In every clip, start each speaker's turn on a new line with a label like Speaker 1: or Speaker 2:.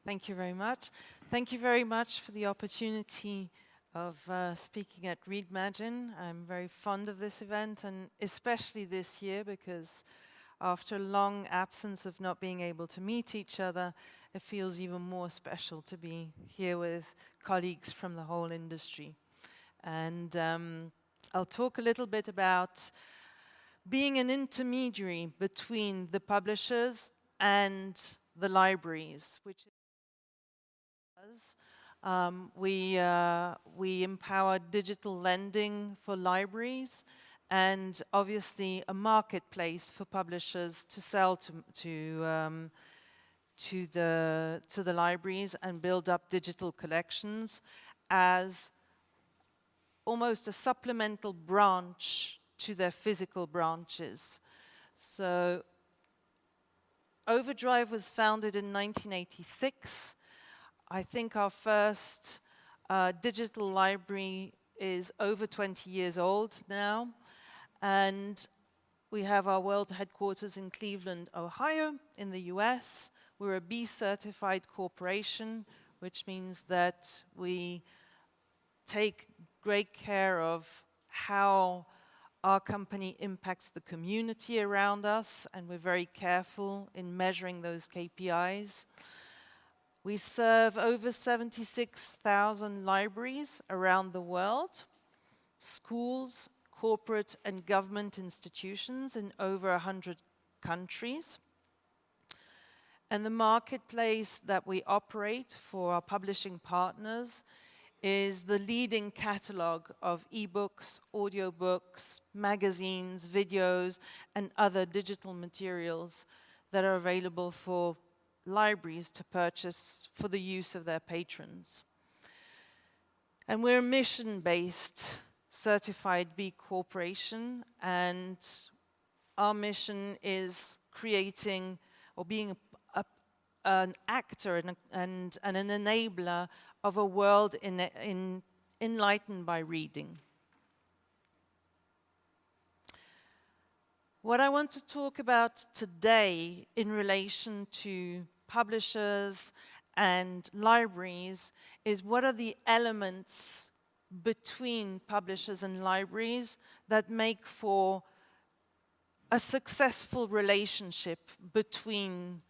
Speaker 1: Thank you very much. Thank you very much for the opportunity of speaking at Readmagine. I'm very fond of this event, and especially this year, because after a long absence of not being able to meet each other, it feels even more special to be here with colleagues from the whole industry. And I'll talk a little bit about being an intermediary between the publishers and the libraries, which we empower digital lending for libraries, and obviously a marketplace for publishers to sell to the libraries and build up digital collections as almost a supplemental branch to their physical branches. So Overdrive was founded in 1986. I think our first digital library is over 20 years old now, and we have our world headquarters in Cleveland, Ohio, in the US. We're a B-certified corporation, which means that we take great care of how our company impacts the community around us, and we're very careful in measuring those KPIs. We serve over 76,000 libraries around the world, schools, corporate and government institutions in over 100 countries. And the marketplace that we operate for our publishing partners is the leading catalog of ebooks, audiobooks, magazines, videos, and other digital materials that are available for libraries to purchase for the use of their patrons. And we're a mission-based certified B Corporation, and our mission is creating or being an actor and an enabler of a world enlightened by reading. What I want to talk about today in relation to publishers and libraries is what are the elements between publishers and libraries that make for a successful relationship between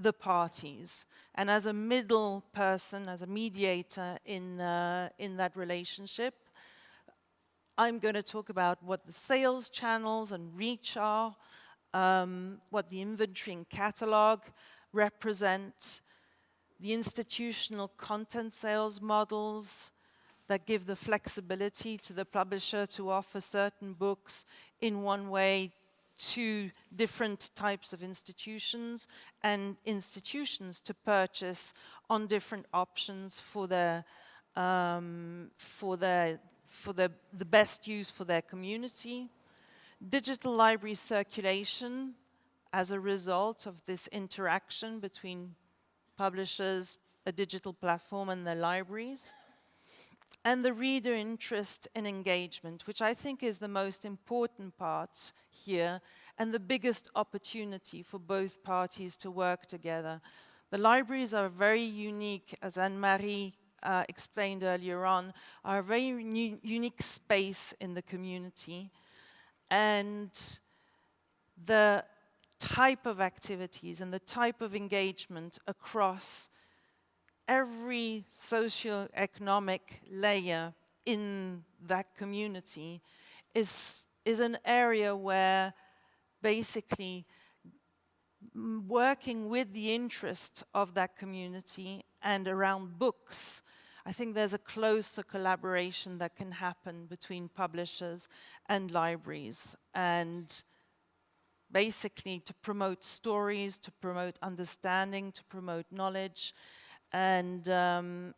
Speaker 1: the parties. And as a middle person, as a mediator in that relationship, I'm going to talk about what the sales channels and reach are, what the inventory and catalog represent, the institutional content sales models that give the flexibility to the publisher to offer certain books in one way to different types of institutions, and institutions to purchase on different options for the best use for their community. Digital library circulation as a result of this interaction between publishers, a digital platform, and their libraries. And the reader interest and engagement, which I think is the most important part here and the biggest opportunity for both parties to work together. The libraries are very unique, as Anne-Marie explained earlier on, are a very unique space in the community. And the type of activities and the type of engagement across every socio-economic layer in that community is an area where basically working with the interest of that community and around books, I think there's a closer collaboration that can happen between publishers and libraries, and basically to promote stories, to promote understanding, to promote knowledge, and to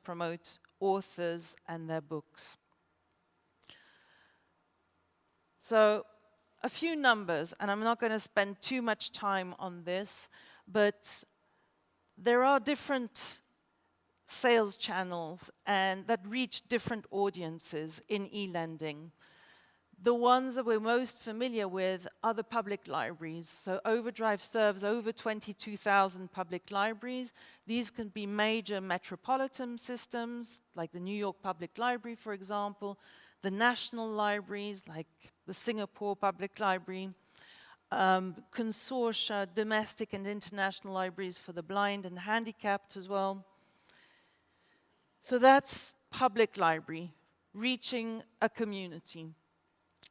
Speaker 1: promote authors and their books. So a few numbers, and I'm not going to spend too much time on this, but there are different sales channels and that reach different audiences in e-lending. The ones that we're most familiar with are the public libraries. So Overdrive serves over 22,000 public libraries. These can be major metropolitan systems, like the New York Public Library, for example, the national libraries, like the Singapore Public Library, consortia, domestic and international libraries for the blind and handicapped as well. So that's public library, reaching a community.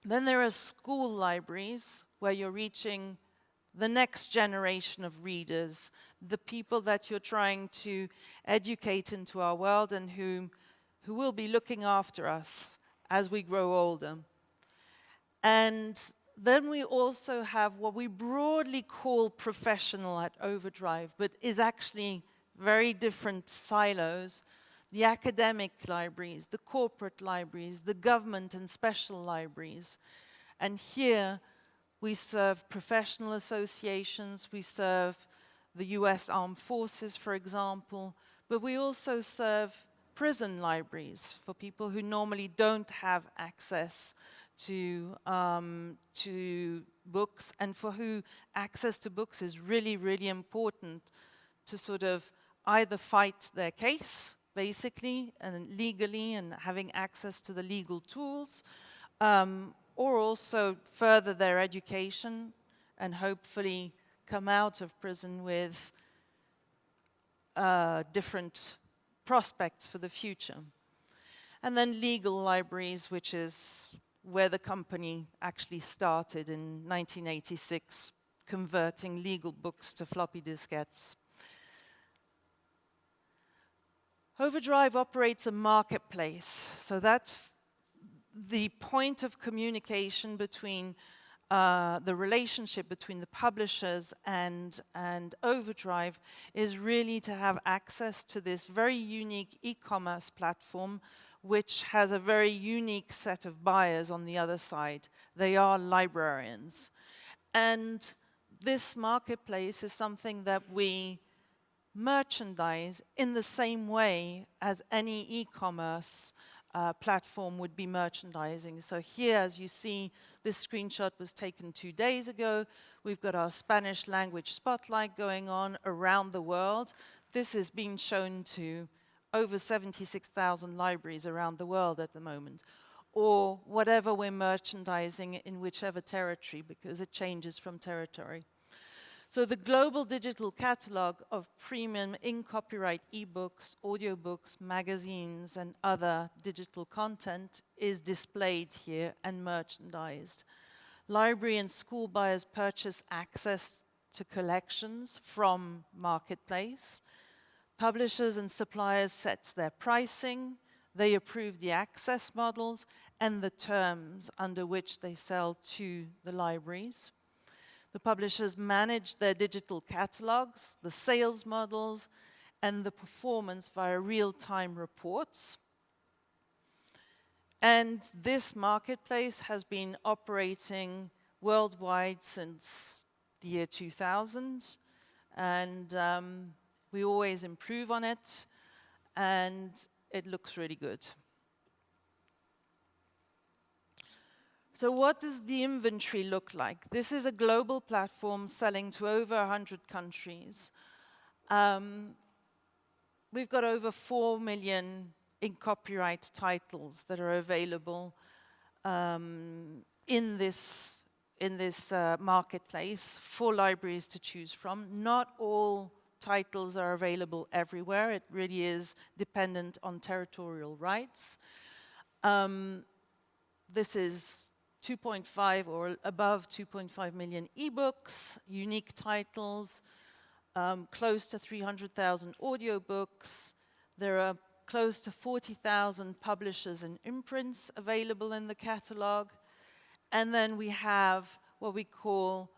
Speaker 1: Then there are school libraries where you're reaching the next generation of readers, the people that you're trying to educate into our world and who will be looking after us as we grow older. And then we also have what we broadly call professional at Overdrive, but is actually very different silos. The academic libraries, the corporate libraries, the government and special libraries. And here we serve professional associations, we serve the US Armed Forces, for example, but we also serve prison libraries for people who normally don't have access to books, and for who access to books is really, really important to sort of either fight their case, basically, and legally, and having access to the legal tools, or also further their education and hopefully come out of prison with different prospects for the future. And then legal libraries, which is where the company actually started in 1986, converting legal books to floppy diskettes. Overdrive operates a marketplace, so that's the point of communication between the relationship between the publishers and Overdrive is really to have access to this very unique e-commerce platform, which has a very unique set of buyers on the other side. They are librarians. And this marketplace is something that we merchandise in the same way as any e-commerce platform would be merchandising. So here, as you see, this screenshot was taken 2 days ago. We've got our Spanish language spotlight going on around the world. This is being shown to over 76,000 libraries around the world at the moment, or whatever we're merchandising in whichever territory, because it changes from territory. So the global digital catalog of premium in-copyright ebooks, audiobooks, magazines, and other digital content is displayed here and merchandised. Library and school buyers purchase access to collections from Marketplace. Publishers and suppliers set their pricing. They approve the access models and the terms under which they sell to the libraries. The publishers manage their digital catalogs, the sales models, and the performance via real-time reports. And this marketplace has been operating worldwide since the year 2000, and we always improve on it, and it looks really good. So what does the inventory look like? This is a global platform selling to over 100 countries. We've got over 4 million in copyright titles that are available in this marketplace for libraries to choose from. Not all titles are available everywhere. It really is dependent on territorial rights. This is 2.5 or above 2.5 million ebooks, unique titles, close to 300,000 audiobooks. There are close to 40,000 publishers and imprints available in the catalog. And then we have what we call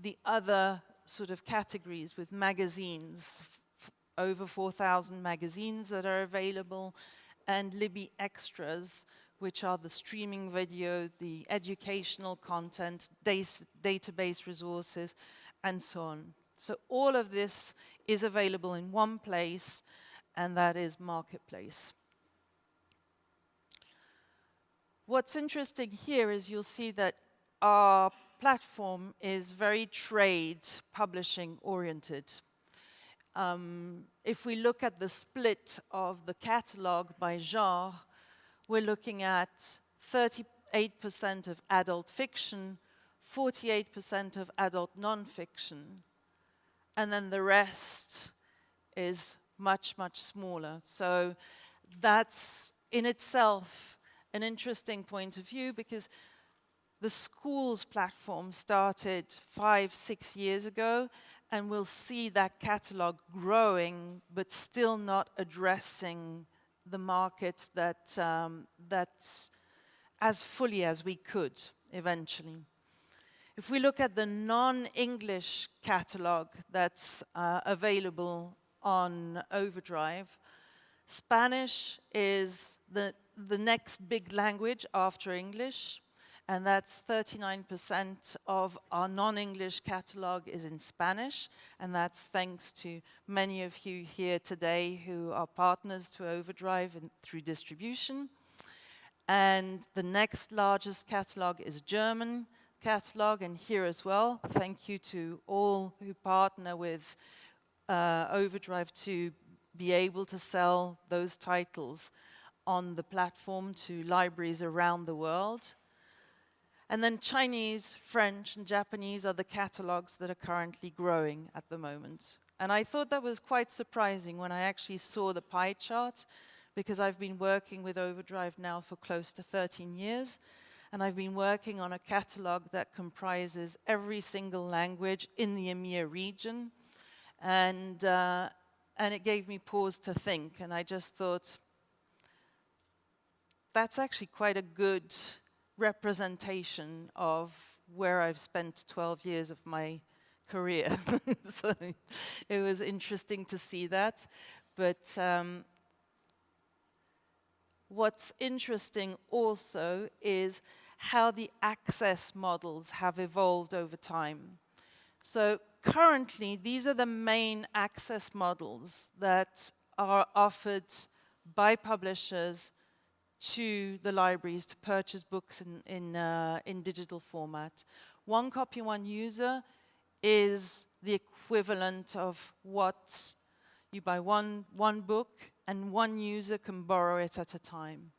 Speaker 1: the other sort of categories with magazines, over 4,000 magazines that are available, and Libby Extras, which are the streaming videos, the educational content, database resources, and so on. So all of this is available in one place, and that is Marketplace. What's interesting here is you'll see that our platform is very trade publishing oriented. If we look at the split of the catalog by genre, we're looking at 38% of adult fiction, 48% of adult non-fiction, and then the rest is much, much smaller. So that's in itself an interesting point of view, because the schools platform started 5-6 years ago, and we'll see that catalog growing, but still not addressing the market that's as fully as we could eventually. If we look at the non-English catalog that's available on Overdrive, Spanish is the next big language after English, and that's 39% of our non-English catalog is in Spanish, and that's thanks to many of you here today who are partners to Overdrive through distribution. And the next largest catalog is German catalog, and here as well, thank you to all who partner with Overdrive to be able to sell those titles on the platform to libraries around the world. And then Chinese, French, and Japanese are the catalogs that are currently growing at the moment. And I thought that was quite surprising when I actually saw the pie chart, because I've been working with Overdrive now for close to 13 years, and I've been working on a catalog that comprises every single language in the EMEA region, and it gave me pause to think, and I just thought, that's actually quite a good representation of where I've spent 12 years of my career. So it was interesting to see that. But what's interesting also is how the access models have evolved over time. So currently, these are the main access models that are offered by publishers to the libraries to purchase books in digital format. One copy, one user is the equivalent of what you buy one book, and one user can borrow it at a time.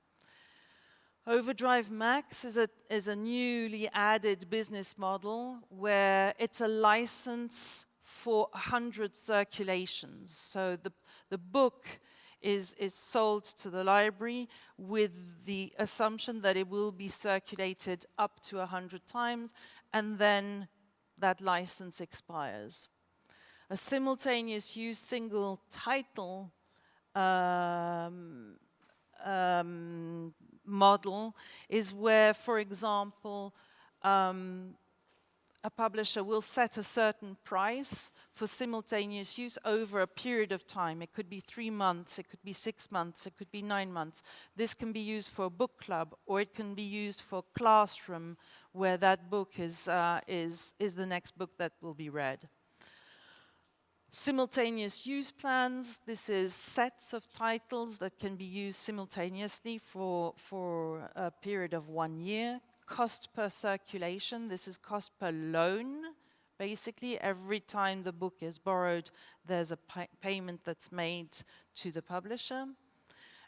Speaker 1: Overdrive Max is a newly added business model where it's a license for 100 circulations. So the book is sold to the library with the assumption that it will be circulated up to 100 times, and then that license expires. A simultaneous use single title model is where, for example, a publisher will set a certain price for simultaneous use over a period of time. It could be 3 months, it could be 6 months, it could be 9 months. This can be used for a book club, or it can be used for classroom, where that book is the next book that will be read. Simultaneous use plans, this is sets of titles that can be used simultaneously for a period of 1 year. Cost per circulation, this is cost per loan. Basically, every time the book is borrowed, there's a payment that's made to the publisher.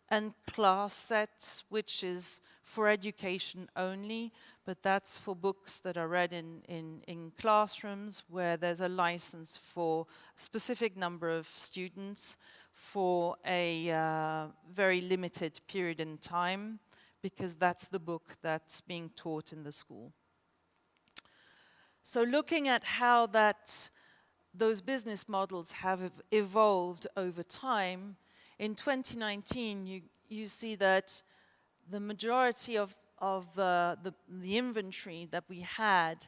Speaker 1: And class sets, which is for education only, but that's for books that are read in classrooms, where there's a license for a specific number of students for a very limited period in time, because that's the book that's being taught in the school. So looking at how those business models have evolved over time, in 2019 you see that the majority of the inventory that we had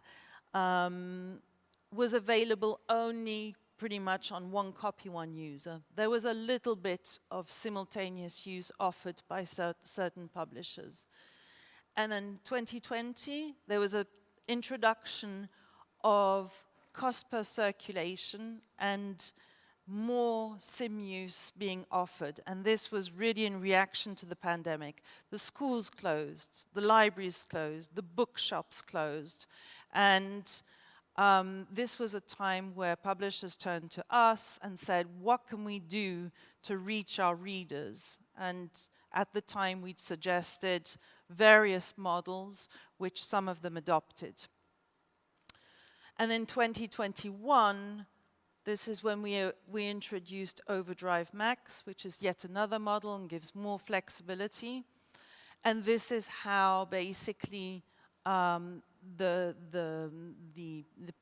Speaker 1: was available only pretty much on one copy, one user. There was a little bit of simultaneous use offered by certain publishers. And in 2020, there was an introduction of cost per circulation, and more sim use being offered, and this was really in reaction to the pandemic. The schools closed, the libraries closed, the bookshops closed, and this was a time where publishers turned to us and said, what can we do to reach our readers? And at the time we'd suggested various models, which some of them adopted. And in 2021, this is when we introduced Overdrive Max, which is yet another model and gives more flexibility. And this is how basically the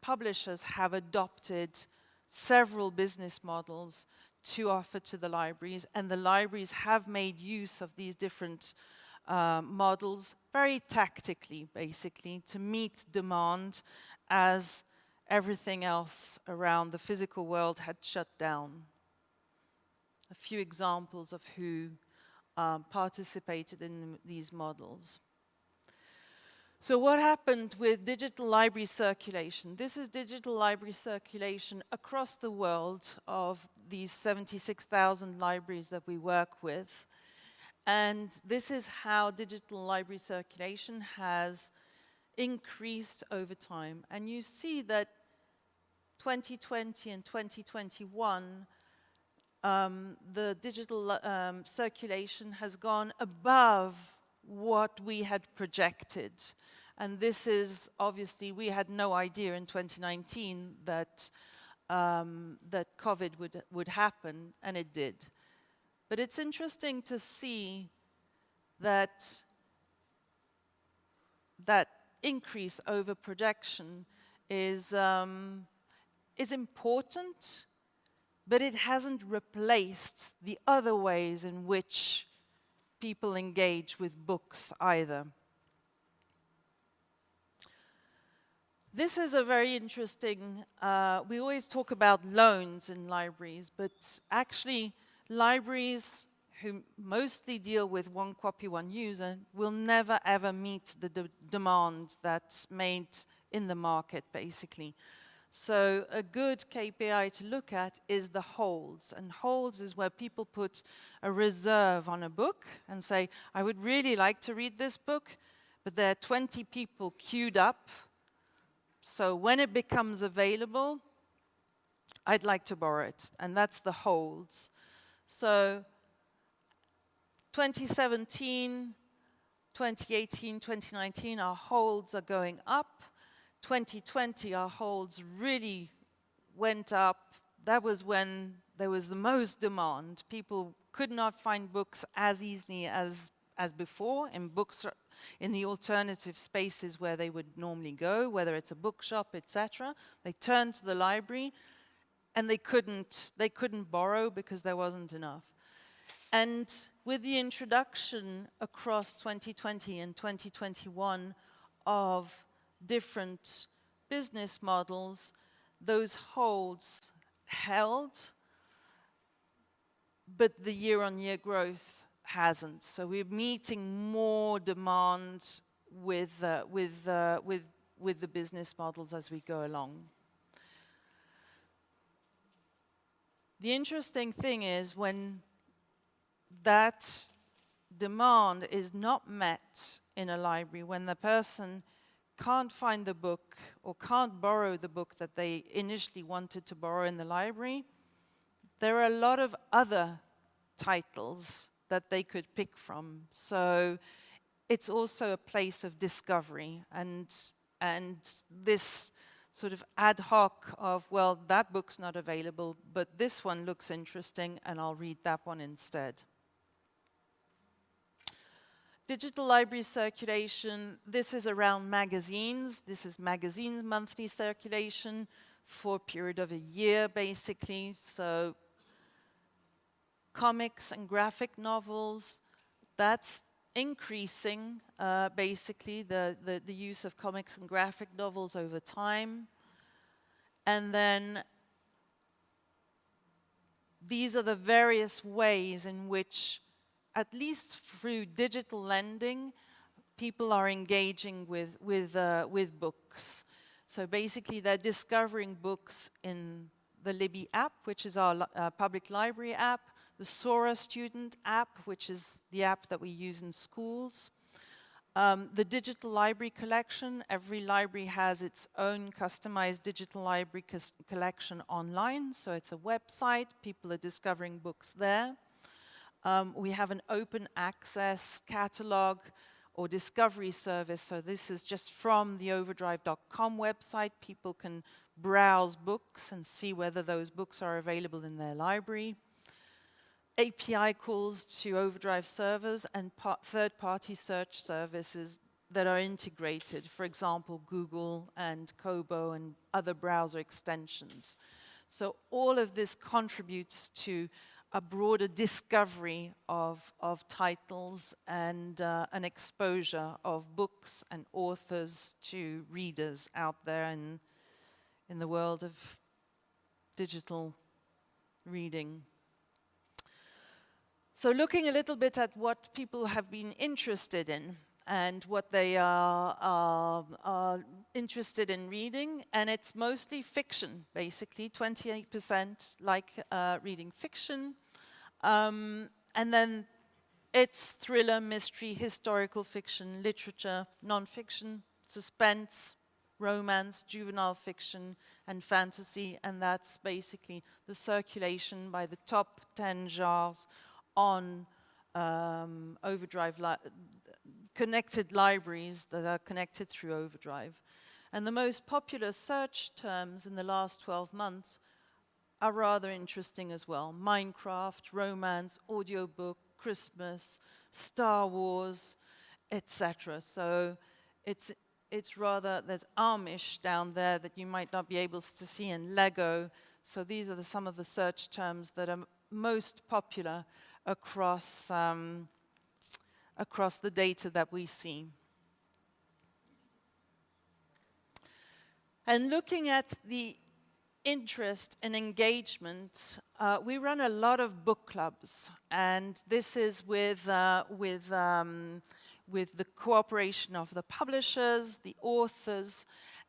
Speaker 1: publishers have adopted several business models to offer to the libraries, and the libraries have made use of these different models very tactically, basically, to meet demand as everything else around the physical world had shut down. A few examples of who participated in these models. So what happened with digital library circulation? This is digital library circulation across the world of these 76,000 libraries that we work with. And this is how digital library circulation has increased over time. And you see that 2020 and 2021, the digital circulation has gone above what we had projected. And this is obviously, we had no idea in 2019 that that COVID would happen, and it did. But it's interesting to see that that increase over projection is important, but it hasn't replaced the other ways in which people engage with books either. This is a very interesting, we always talk about loans in libraries, but actually libraries who mostly deal with one copy, one user, will never ever meet the demand that's made in the market, basically. So a good KPI to look at is the holds. And holds is where people put a reserve on a book and say, I would really like to read this book, but there are 20 people queued up. So when it becomes available, I'd like to borrow it. And that's the holds. So 2017, 2018, 2019, our holds are going up. 2020, our holds really went up. That was when there was the most demand. People could not find books as easily as before in books, in the alternative spaces where they would normally go, whether it's a bookshop, etc. They turned to the library, and they couldn't borrow because there wasn't enough. And with the introduction across 2020 and 2021 of different business models, those holds held, but the year-on-year growth hasn't. So we're meeting more demand with the business models as we go along. The interesting thing is when that demand is not met in a library, when the person can't find the book or can't borrow the book that they initially wanted to borrow in the library, there are a lot of other titles that they could pick from. So it's also a place of discovery, and this sort of ad hoc of, well, that book's not available, but this one looks interesting and I'll read that one instead. Digital library circulation, this is around magazines. This is magazine monthly circulation for a period of a year, basically. So comics and graphic novels, that's increasing, basically, the use of comics and graphic novels over time. And then these are the various ways in which, at least through digital lending, people are engaging with books. So basically, they're discovering books in the Libby app, which is our public library app, the Sora student app, which is the app that we use in schools, the digital library collection. Every library has its own customized digital library collection online, so it's a website. People are discovering books there. We have an open access catalog or discovery service, so this is just from the overdrive.com website. People can browse books and see whether those books are available in their library. API calls to Overdrive servers and third-party search services that are integrated, for example, Google and Kobo and other browser extensions. So all of this contributes to a broader discovery of titles and an exposure of books and authors to readers out there in the world of digital reading. So looking a little bit at what people have been interested in and what they are interested in reading, and it's mostly fiction, basically. 28% like reading fiction. And then it's thriller, mystery, historical fiction, literature, non-fiction, suspense, romance, juvenile fiction, and fantasy, and that's basically the circulation by the top 10 genres on Overdrive connected libraries that are connected through Overdrive. And the most popular search terms in the last 12 months are rather interesting as well. Minecraft, romance, audiobook, Christmas, Star Wars, etc. So it's rather, there's Amish down there that you might not be able to see, and Lego. So these are some of the search terms that are most popular across the data that we see. And looking at the interest and engagement, we run a lot of book clubs, and this is with the cooperation of the publishers, the authors,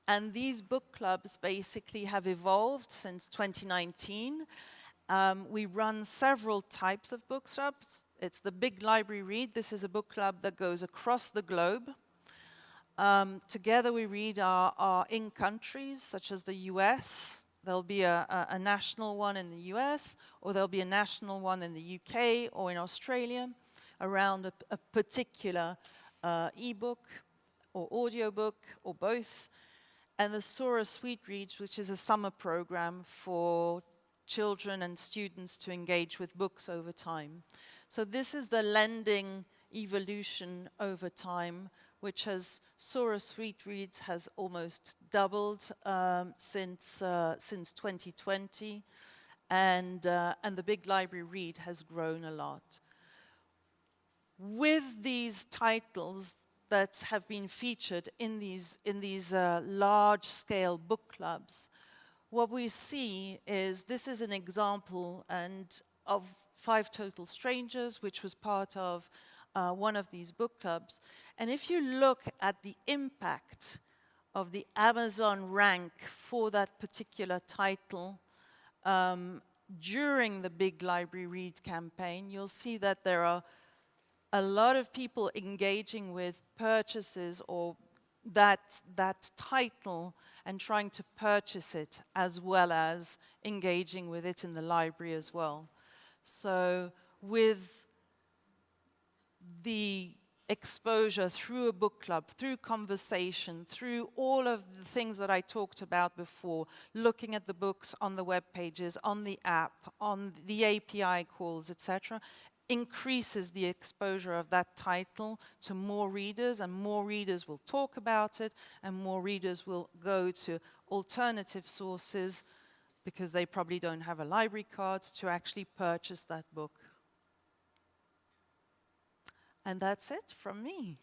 Speaker 1: and these book clubs basically have evolved since 2019. We run several types of book clubs. It's the Big Library Read. This is a book club that goes across the globe. Together we read our in countries, such as the US. There'll be a national one in the US, or there'll be a national one in the UK or in Australia around a particular ebook or audiobook or both. And the Sora Sweet Reads, which is a summer program for children and students to engage with books over time. So this is the lending evolution over time, which has, Sora Sweet Reads has almost doubled since 2020, and the Big Library Read has grown a lot. With these titles that have been featured in these large-scale book clubs, what we see is, this is an example of Five Total Strangers, which was part of one of these book clubs. And if you look at the impact of the Amazon rank for that particular title during the Big Library Read campaign, you'll see that there are a lot of people engaging with purchases or that title and trying to purchase it, as well as engaging with it in the library as well. So with the exposure through a book club, through conversation, through all of the things that I talked about before, looking at the books on the web pages, on the app, on the API calls, etc., increases the exposure of that title to more readers, and more readers will talk about it, and more readers will go to alternative sources because they probably don't have a library card to actually purchase that book. And that's it from me.